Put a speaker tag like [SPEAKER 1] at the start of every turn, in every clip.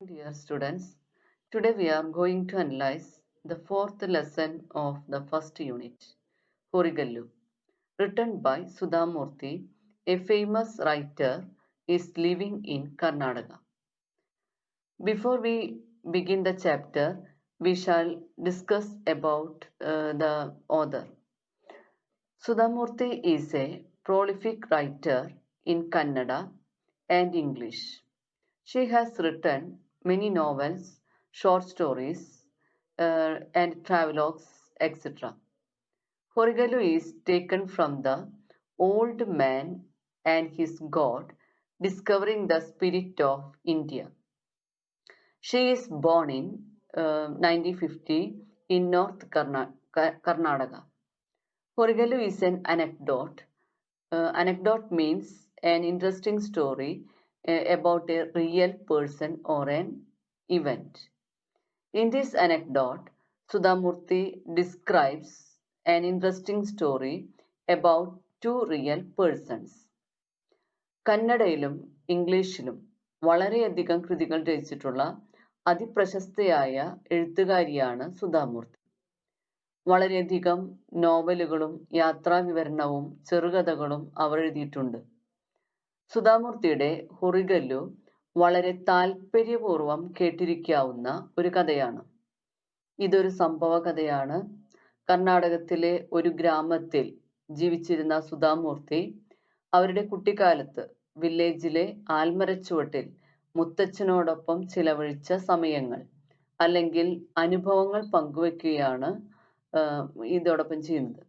[SPEAKER 1] Dear students, today we are going to analyze the fourth lesson of the first unit, HOREGALLU, written by Sudha Murthy, a famous writer is living in Karnataka. Before we begin the chapter, we shall discuss about the author. Sudha Murthy is a prolific writer in Kannada and English. She has written many novels, short stories, and travelogues, etc. Horegallu is taken from the Old Man and His God, Discovering the Spirit of India. She is born in 1950 in North Karnataka. Horegallu is an anecdote. Anecdote means an interesting story about a real person or an event. In this anecdote, Sudhamurthy describes an interesting story about two real persons. കന്നഡയിലും ഇംഗ്ലീഷിലും വളരെയധികം കൃതികൾ രചിച്ചിട്ടുള്ള അതിപ്രശസ്തയായ എഴുത്തുകാരിയാണ് സുധാമൂർത്തി. വളരെയധികം നോവലുകളും യാത്രാവിവരണവും ചെറുകഥകളും അവർ എഴുതിയിട്ടുണ്ട്. സുധാമൂർത്തിയുടെ ഹൊറിഗല്ലു വളരെ താല്പര്യപൂർവം കേട്ടിരിക്കാവുന്ന ഒരു കഥയാണ്. ഇതൊരു സംഭവ കഥയാണ്. കർണാടകത്തിലെ ഒരു ഗ്രാമത്തിൽ ജീവിച്ചിരുന്ന സുധാമൂർത്തി അവരുടെ കുട്ടിക്കാലത്ത് വില്ലേജിലെ ആൽമരച്ചുവട്ടിൽ മുത്തച്ഛനോടൊപ്പം ചിലവഴിച്ച സമയങ്ങൾ അല്ലെങ്കിൽ അനുഭവങ്ങൾ പങ്കുവെക്കുകയാണ് ഇതോടൊപ്പം ചെയ്യുന്നത്.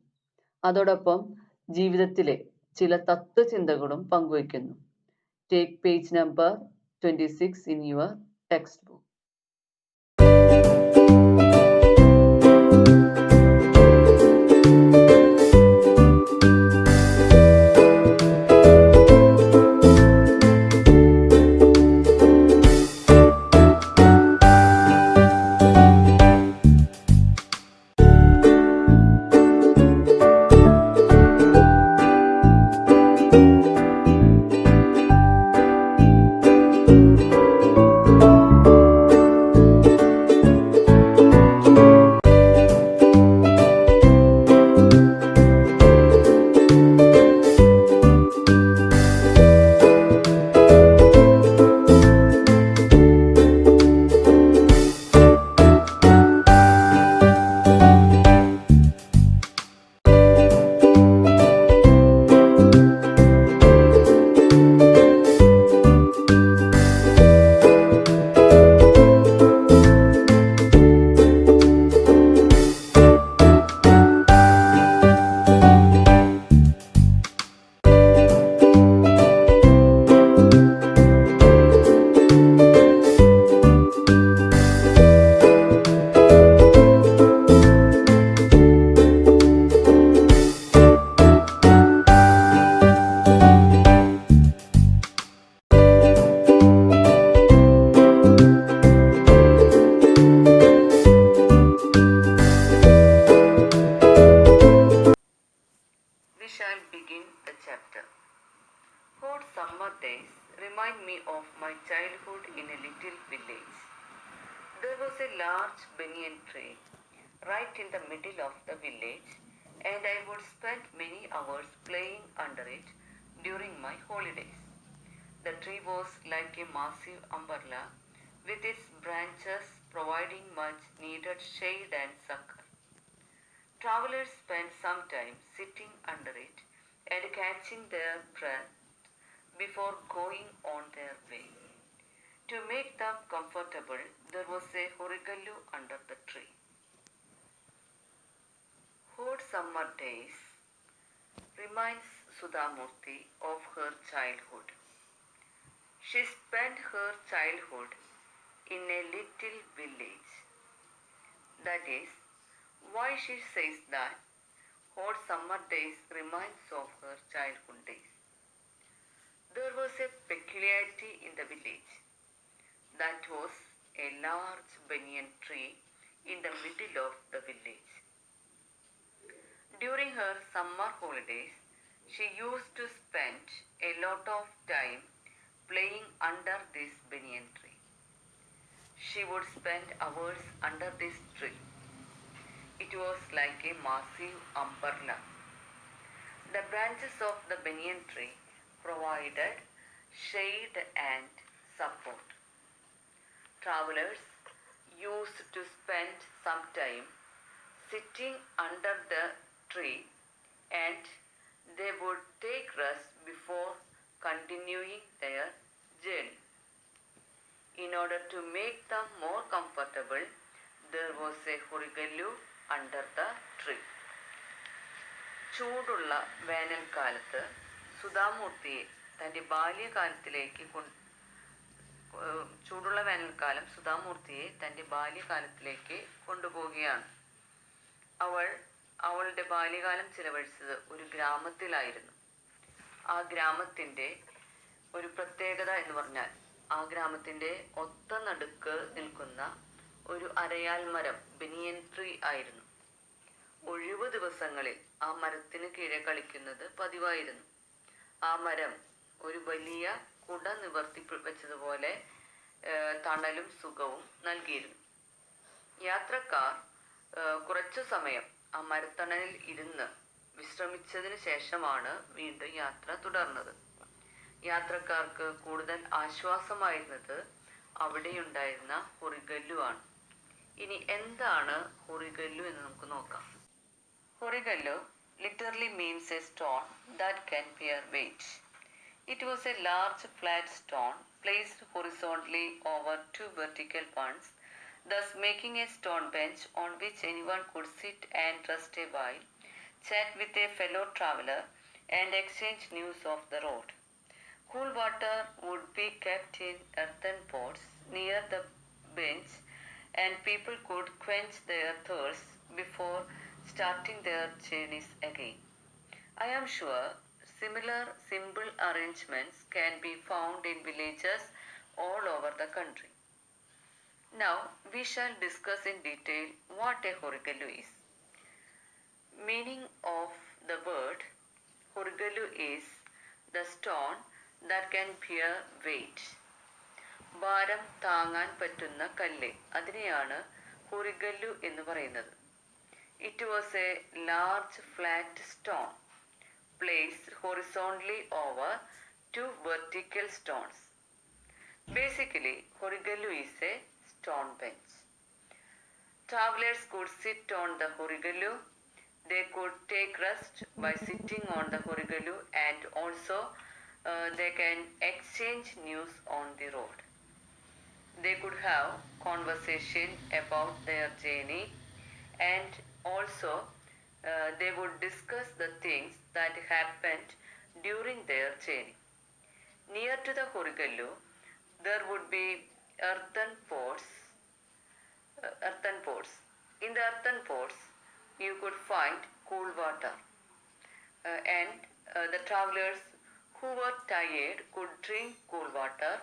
[SPEAKER 1] അതോടൊപ്പം ജീവിതത്തിലെ ചില തത്വചിന്തകളും പങ്കുവയ്ക്കുന്നു. Take page number 26 in your textbook. Hot summer days remind me of my childhood in a little village. There was a large banyan tree right in the middle of the village, and I would spend many hours playing under it during my holidays. The tree was like a massive umbrella with its branches providing much needed shade and succor. Travelers spent some time sitting under it and catching their breath before going on their way. To make them comfortable, there was a horegallu under the tree. Hot summer days reminds Sudhamurthy of her childhood. She spent her childhood in a little village. That is why she says that hot summer days reminds of her childhood days. There was a peculiarity in the village. That was a large banyan tree in the middle of the village. During her summer holidays, she used to spend a lot of time playing under this banyan tree. she would spend hours under this tree. It was like a massive umbrella. The branches of the banyan tree provided shade and support. Travelers used to spend some time sitting under the tree, and they would take rest before continuing their journey. In order to make them more comfortable, there was a HOREGALLU under the tree. ചൂടുള്ള വേനൽക്കാലത്ത് സുധാമൂർത്തിയെ തൻ്റെ ബാല്യകാലത്തിലേക്ക് ചൂടുള്ള വേനൽക്കാലം സുധാമൂർത്തിയെ തൻ്റെ ബാല്യകാലത്തിലേക്ക് കൊണ്ടുപോവുകയാണ്. അവളുടെ ബാല്യകാലം ചിലവഴിച്ചത് ഒരു ഗ്രാമത്തിലായിരുന്നു. ആ ഗ്രാമത്തിൻ്റെ ഒരു പ്രത്യേകത എന്ന് പറഞ്ഞാൽ ആ ഗ്രാമത്തിൻ്റെ ഒത്ത നടുക്ക് നിൽക്കുന്ന ഒരു അരയാൽ മരം, ബനിയൻ ട്രീ ആയിരുന്നു. ഒഴിവു ദിവസങ്ങളിൽ ആ മരത്തിന് കീഴെ കളിക്കുന്നത് പതിവായിരുന്നു. ആ മരം ഒരു വലിയ കുട നിവർത്തി വെച്ചതുപോലെ തണലും സുഖവും നൽകിയിരുന്നു. യാത്രക്കാർ കുറച്ചു സമയം ആ മരത്തണലിൽ ഇരുന്ന് വിശ്രമിച്ചതിന് ശേഷമാണ് വീണ്ടും യാത്ര തുടർന്നത്. യാത്രക്കാർക്ക് കൂടുതൽ ആശ്വാസമായിരുന്നത് അവിടെയുണ്ടായിരുന്ന ഹൊറിഗല്ലു ആണ്. ഇനി എന്താണ് ഹൊറിഗല്ലു എന്ന് നമുക്ക് നോക്കാം. HOREGALLU literally means a stone that can bear weight. It was a large flat stone placed horizontally over two vertical ones, thus making a stone bench on which anyone could sit and rest a while, chat with a fellow traveler, and exchange news of the road. Cool water would be kept in earthen pots near the bench, and people could quench their thirst before starting their journeys again. I am sure similar simple arrangements can be found in villages all over the country. Now we shall discuss in detail what a HOREGALLU is. Meaning of the word HOREGALLU is the stone that can bear weight. ഭാരം താങ്ങാൻ പറ്റുന്ന കല്ല്, അതിനെയാണ് HOREGALLU എന്ന് പറയുന്നത്. It was a large flat stone placed horizontally over two vertical stones. Basically, HOREGALLU is a stone bench. Travelers could sit on the HOREGALLU. They could take rest by sitting on the HOREGALLU, and also they can exchange news on the road. They could have conversation about their journey, and also they would discuss the things that happened during their journey. Near to the HOREGALLU, there would be earthen pots. In the earthen pots, you could find cool water, and the travelers who were tired could drink cool water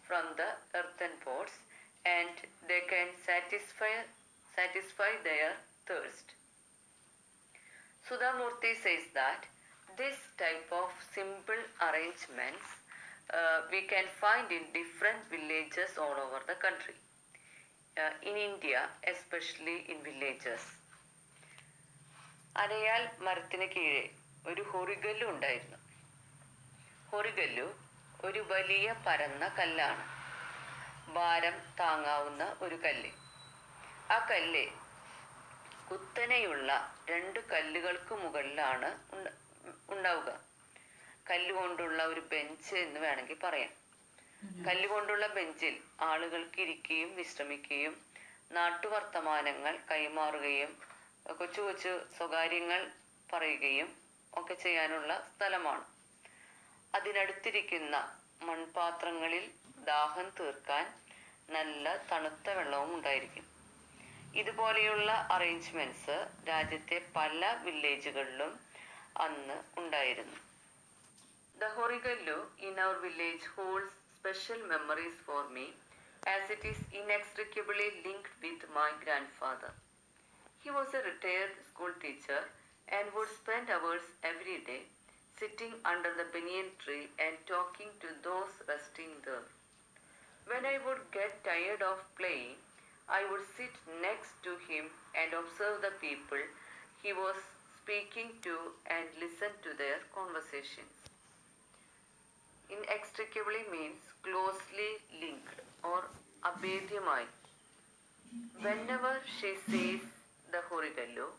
[SPEAKER 1] from the earthen pots, and they can satisfy their thirst. Sudha Murthy says that this type of simple arrangements we can find in different villages all over the country. In India, especially in villages. അരയാൽ മരത്തിന് കീഴെ ഒരു ഹൊറിഗല്ലു ഉണ്ടായിരുന്നു. ഹൊറിഗല്ലു ഒരു വലിയ പരന്ന കല്ലാണ്. ഭാരം താങ്ങാവുന്ന ഒരു കല്ല്. ആ കല്ല് കുത്തനെയുള്ള രണ്ട് കല്ലുകൾക്ക് മുകളിലാണ് ഉണ്ടാവുക. കല്ലുകൊണ്ടുള്ള ഒരു ബെഞ്ച് എന്ന് വേണമെങ്കിൽ പറയാം. കല്ലുകൊണ്ടുള്ള ബെഞ്ചിൽ ആളുകൾക്ക് ഇരിക്കുകയും വിശ്രമിക്കുകയും നാട്ടുവർത്തമാനങ്ങൾ കൈമാറുകയും കൊച്ചു കൊച്ചു സ്വകാര്യങ്ങൾ പറയുകയും ഒക്കെ ചെയ്യാനുള്ള സ്ഥലമാണ്. അതിനടുത്തിരിക്കുന്ന മൺപാത്രങ്ങളിൽ ദാഹം തീർക്കാൻ നല്ല തണുത്ത വെള്ളവും ഉണ്ടായിരിക്കും. ഇതുപോലെയുള്ള അറേഞ്ച്മെന്റ്സ് രാജ്യത്തെ പല വില്ലേജുകളിലും അന്ന് ഉണ്ടായിരുന്നു. The HOREGALLU in our village holds special memories for me, as it is inextricably linked with my grandfather. He was a retired school teacher and would spend hours every day sitting under the banyan tree and talking to those resting there. When I would get tired of playing, I would sit next to him and observe the people he was speaking to and listen to their conversations. Inextricably means closely linked or abhedyamai. Whenever she sees the Horigallu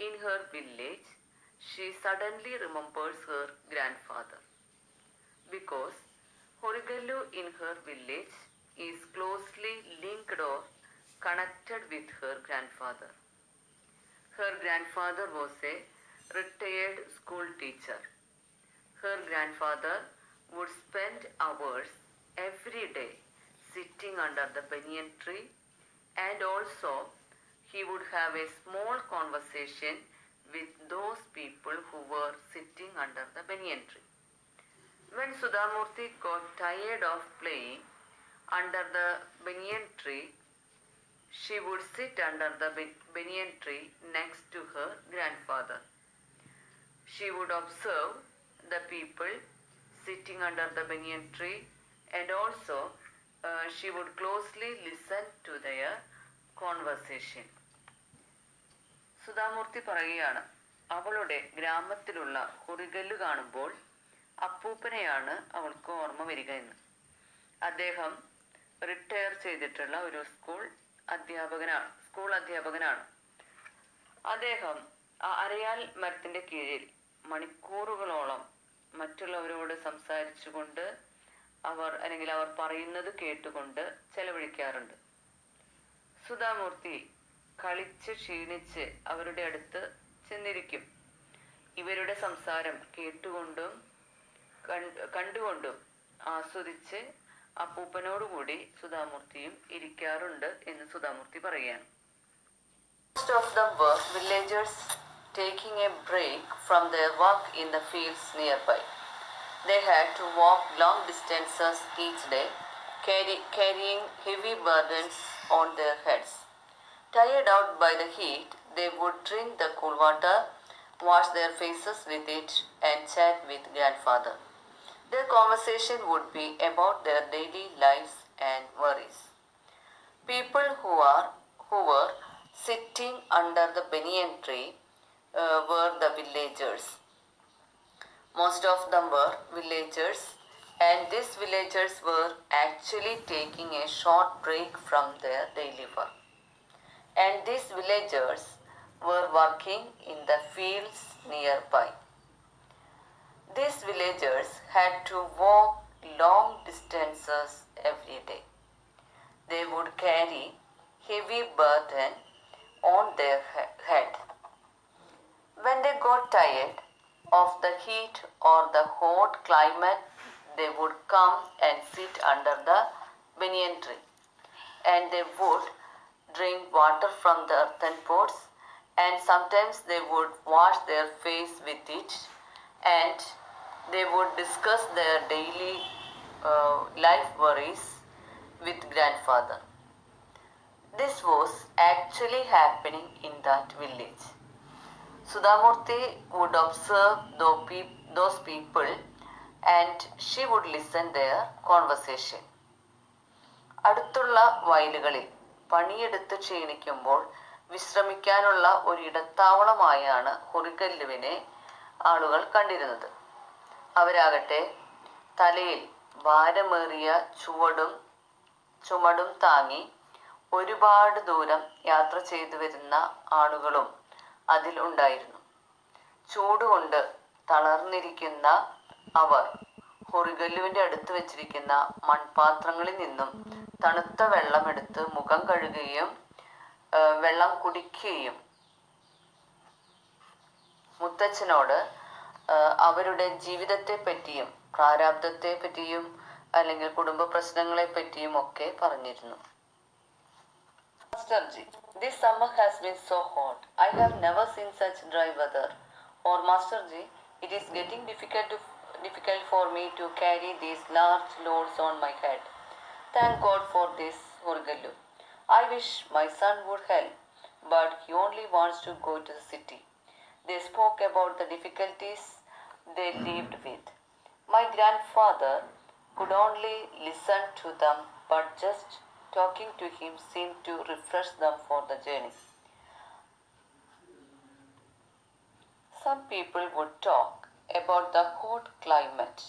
[SPEAKER 1] in her village, she suddenly remembers her grandfather, because Horigallu in her village is closely linked or connected with her grandfather. Her grandfather was a retired school teacher. Her grandfather would spend hours every day sitting under the banyan tree, and also he would have a small conversation with those people who were sitting under the banyan tree. When Sudha Murthy got tired of playing under the banyan tree, she would sit under the banyan tree next to her grandfather. She would observe the people sitting under the banyan tree, and also she would closely listen to their conversation. Sudha Murty പറയുകയാണ്, അവളുടെ ഗ്രാമത്തിലുള്ള ഹൊറിഗല്ലു കാണുമ്പോൾ അപ്പൂപ്പനെയാണ് അവൾക്ക് ഓർമ്മ വരിക എന്ന്. അദ്ദേഹം retire ചെയ്തിട്ടുള്ള ഒരു സ്കൂൾ അധ്യാപകനാണ്. അദ്ദേഹം അരയാൽ മരത്തിന്റെ കീഴിൽ മണിക്കൂറുകളോളം മറ്റുള്ളവരോട് സംസാരിച്ചുകൊണ്ട് അവർ പറയുന്നത് കേട്ടുകൊണ്ട് ചെലവഴിക്കാറുണ്ട്. സുധാമൂർത്തി കളിച്ച് ക്ഷീണിച്ച് അവരുടെ അടുത്ത് ചെന്നിരിക്കും. ഇവരുടെ സംസാരം കേട്ടുകൊണ്ടും കണ്ടുകൊണ്ടും ആസ്വദിച്ച് അപ്പൂപ്പനോടുകൂടി സുധാമൂർത്തിയും ഇരിക്കാറുണ്ട് എന്ന് സുധാമൂർത്തി പറയുകയാണ്. Most of them were villagers taking a break from their work in the fields nearby. They had to walk long distances each day, carrying heavy burdens on their heads. Tired out by the heat, they would drink the cool water, wash their faces with it, and chat with grandfather. Their conversation would be about their daily lives and worries. People who were sitting under the banyan tree were the villagers. Most of them were villagers, and these villagers were actually taking a short break from their daily work. And these villagers were working in the fields nearby. These villagers had to walk long distances every day. They would carry heavy burden on their head. When they got tired of the heat or the hot climate, they would come and sit under the banyan tree, and they would drink water from the earthen pots, and sometimes they would wash their face with it, and they would discuss their daily life worries with grandfather. This was actually happening in that village. Sudhamurthy would observe those people, and she would listen their conversation. അടുത്തുള്ള വയലുകളിൽ പണിയെടുത്ത് ക്ഷീണിക്കുമ്പോൾ വിശ്രമിക്കാനുള്ള ഒരിടത്താവളമായാണ് ഹൊറിഗല്ലുവിനെ ആളുകൾ കണ്ടിരുന്നത്. അവരാകട്ടെ തലയിൽ ഭാരമേറിയ ചുമടും താങ്ങി ഒരുപാട് ദൂരം യാത്ര ചെയ്തു വരുന്ന ആളുകളും അതിൽ ഉണ്ടായിരുന്നു. ചൂടുകൊണ്ട് തളർന്നിരിക്കുന്ന അവർ ഹൊറിഗല്ലുവിന്റെ അടുത്ത് വെച്ചിരിക്കുന്ന മൺപാത്രങ്ങളിൽ നിന്നും തണുത്ത വെള്ളമെടുത്ത് മുഖം കഴുകുകയും വെള്ളം കുടിക്കുകയും മുത്തച്ഛനോട് അവരുടെ ജീവിതത്തെ പറ്റിയും പ്രാരാബ്ധത്തെ പറ്റിയും അല്ലെങ്കിൽ കുടുംബ പ്രശ്നങ്ങളെ പറ്റിയും ഒക്കെ പറഞ്ഞിരുന്നു. Masterji, this summer has been so hot. I have never seen such dry weather. Or Masterji, it is getting difficult for me to carry these large loads on my head. Thank God for this Horigallu. I wish my son would help, but he only wants to go to the city. They spoke about the difficulties they lived with. My grandfather could only listen to them but just talking to him seemed to refresh them for the journey. Some people would talk about the hot climate.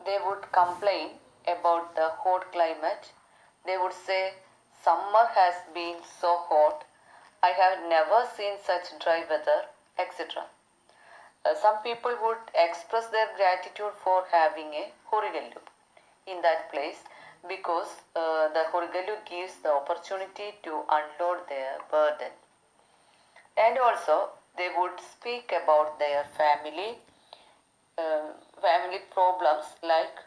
[SPEAKER 1] They would complain about the hot climate. They would say, "Summer has been so hot. I have never seen such dry weather," etc. Some people would express their gratitude for having a HOREGALLU in that place because the HOREGALLU gives the opportunity to unload their burden. And also they would speak about their family problems like,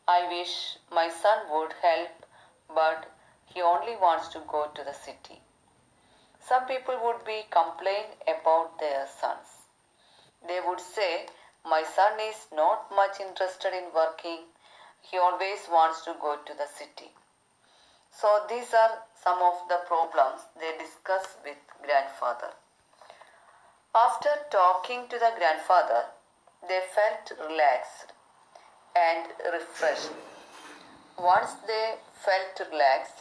[SPEAKER 1] "I wish my son would help, but he only wants to go to the city." Some people would be complain about their sons. They would say, "My son is not much interested in working. He always wants to go to the city." So these are some of the problems they discuss with grandfather. After talking to the grandfather, they felt relaxed and refreshed. Once they felt relaxed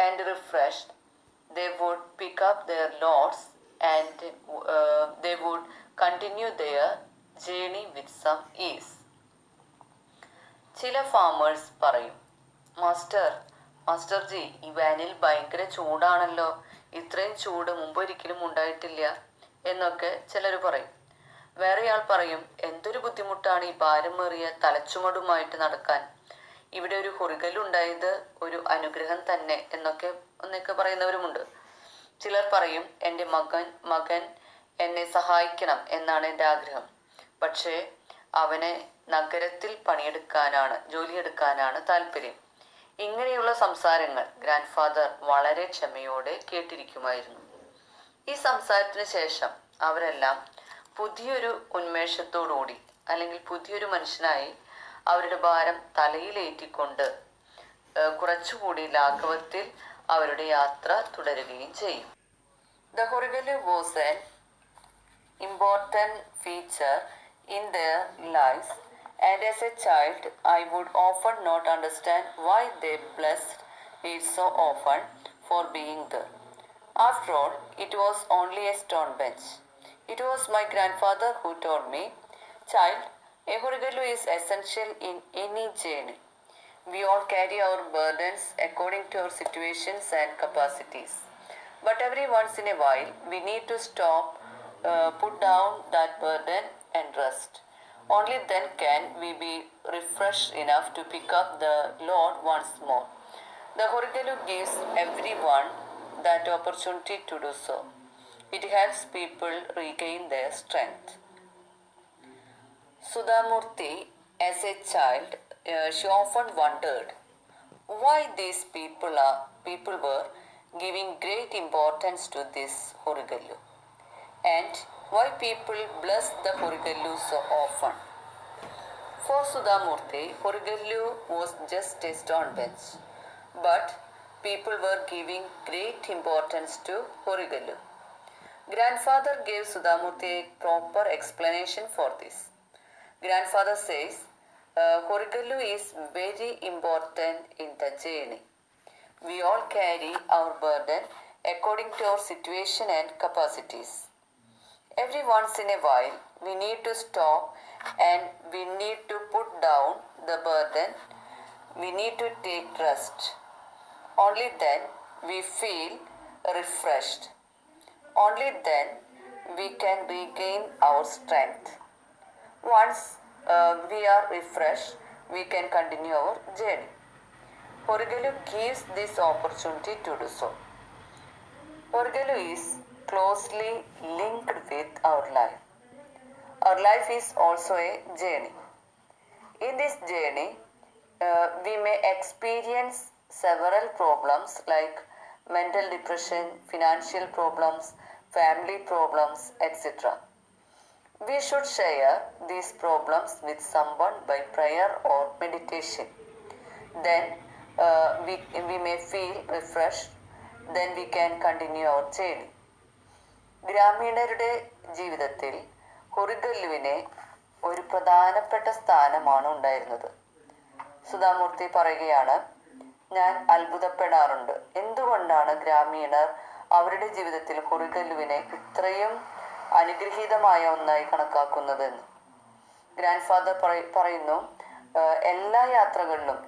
[SPEAKER 1] and refreshed, they would pick up their loads and they would continue their journey with some ease. ചില farmers പറയും, master G, ഈ വേനൽ ഭയങ്കര ചൂടാണല്ലോ, ഇത്രയും ചൂട് മുമ്പൊരിക്കലും ഉണ്ടായിട്ടില്ല എന്നൊക്കെ ചിലർ പറയും. വേറെയാൾ പറയും, "എന്തൊരു ബുദ്ധിമുട്ടാണ് ഈ ഭാരമേറിയ തലച്ചുമടുമായിട്ട് നടക്കാൻ. ഇവിടെ ഒരു ഹൊറിഗല്ലു ഉണ്ടായത് ഒരു അനുഗ്രഹം തന്നെ" എന്നൊക്കെ പറയുന്നവരുമുണ്ട്. ചിലർ പറയും, "എൻ്റെ മകൻ എന്നെ സഹായിക്കണം എന്നാണ് എൻ്റെ ആഗ്രഹം. പക്ഷേ അവനെ നഗരത്തിൽ ജോലിയെടുക്കാനാണ് താല്പര്യം." ഇങ്ങനെയുള്ള സംസാരങ്ങൾ ഗ്രാൻഡ്ഫാദർ വളരെ ക്ഷമയോടെ കേട്ടിരിക്കുമായിരുന്നു. ഈ സംസാരത്തിന് ശേഷം അവരെല്ലാം പുതിയൊരു ഉന്മേഷത്തോടുകൂടി അല്ലെങ്കിൽ പുതിയൊരു മനുഷ്യനായി അവരുടെ ഭാരം തലയിലേറ്റിക്കൊണ്ട് കുറച്ചുകൂടി ലാഘവത്തിൽ അവരുടെ യാത്ര തുടരുകയും ചെയ്യും. The HOREGALLU was an important feature in their lives, and as a child I would often not understand why they blessed it so often for being there. After all, it was only a stone bench. It was my grandfather who told me, "Child, a HOREGALLU is essential in any journey. We all carry our burdens according to our situations and capacities. But every once in a while, we need to stop, put down that burden and rest. Only then can we be refreshed enough to pick up the load once more. The HOREGALLU gives everyone that opportunity to do so. It helps people regain their strength." Sudha Murthy, as a child, she often wondered why these people were giving great importance to this HOREGALLU, and why people bless the HOREGALLU so often. For Sudha Murthy, HOREGALLU was just a stone bench, but people were giving great importance to HOREGALLU. Grandfather gave Sudha Murthy a proper explanation for this. Grandfather says, "HOREGALLU is very important in the journey. We all carry our burden according to our situation and capacities. Every once in a while, we need to stop and we need to put down the burden. We need to take rest. Only then we feel refreshed. Only then we can regain our strength. Once we are refreshed, we can continue our journey. HOREGALLU gives this opportunity to do so." HOREGALLU is closely linked with our life. Our life is also a journey. In this journey, we may experience several problems like mental depression, financial problems, family problems, etc. We should share these problems with someone by prayer or meditation. Then we may feel refreshed. Then we can continue our journey. ഗ്രാമീണരുടെ ജീവിതത്തിൽ ഹൊറിഗല്ലുവിന് ഒരു പ്രധാനപ്പെട്ട സ്ഥാനമാണ് ഉണ്ടായിരുന്നത്. സുധാമൂർത്തി പറയുകയാണ്, ഞാൻ അത്ഭുതപ്പെടാറുണ്ട് എന്തുകൊണ്ടാണ് ഗ്രാമീണർ അവരുടെ ജീവിതത്തിൽ ഹൊറിഗല്ലുവിനെ ഇത്രയും അനുഗ്രഹീതമായ ഒന്നായി കണക്കാക്കുന്നതെന്ന്. ഗ്രാൻഡ് ഫാദർ പറയുന്നു, എല്ലാ യാത്രകളിലും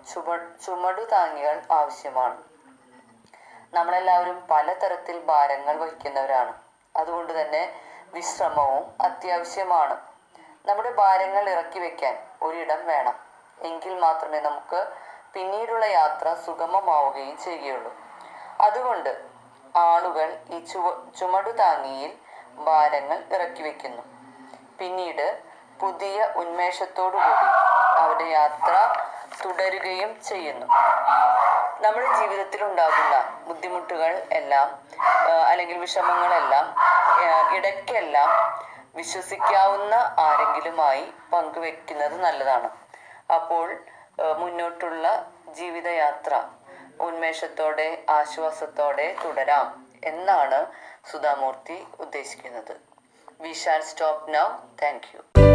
[SPEAKER 1] ചുമടുതാങ്ങികൾ ആവശ്യമാണ്. നമ്മളെല്ലാവരും പലതരത്തിൽ ഭാരങ്ങൾ വഹിക്കുന്നവരാണ്. അതുകൊണ്ട് തന്നെ വിശ്രമവും അത്യാവശ്യമാണ്. നമ്മുടെ ഭാരങ്ങൾ ഇറക്കി വെക്കാൻ ഒരിടം വേണം. എങ്കിൽ മാത്രമേ നമുക്ക് പിന്നീടുള്ള യാത്ര സുഗമമാവുകയും ചെയ്യുകയുള്ളൂ. അതുകൊണ്ട് ആളുകൾ ഈ ചുമടുതാങ്ങിയിൽ ഭാരങ്ങൾ ഇറക്കി വെക്കുന്നു. പിന്നീട് പുതിയ ഉന്മേഷത്തോടുകൂടി അവരുടെ യാത്ര തുടരുകയും ചെയ്യുന്നു. നമ്മുടെ ജീവിതത്തിൽ ഉണ്ടാകുന്ന ബുദ്ധിമുട്ടുകൾ എല്ലാം അല്ലെങ്കിൽ വിഷമങ്ങളെല്ലാം ഇടയ്ക്കെല്ലാം വിശ്വസിക്കാവുന്ന ആരെങ്കിലുമായി പങ്കുവെക്കുന്നത് നല്ലതാണ്. അപ്പോൾ മുന്നോട്ടുള്ള ജീവിതയാത്ര ഉന്മേഷത്തോടെ ആശ്വാസത്തോടെ തുടരാം എന്നാണ് സുധാമൂർത്തി ഉദ്ദേശിക്കുന്നത്. We shall stop now. Thank you.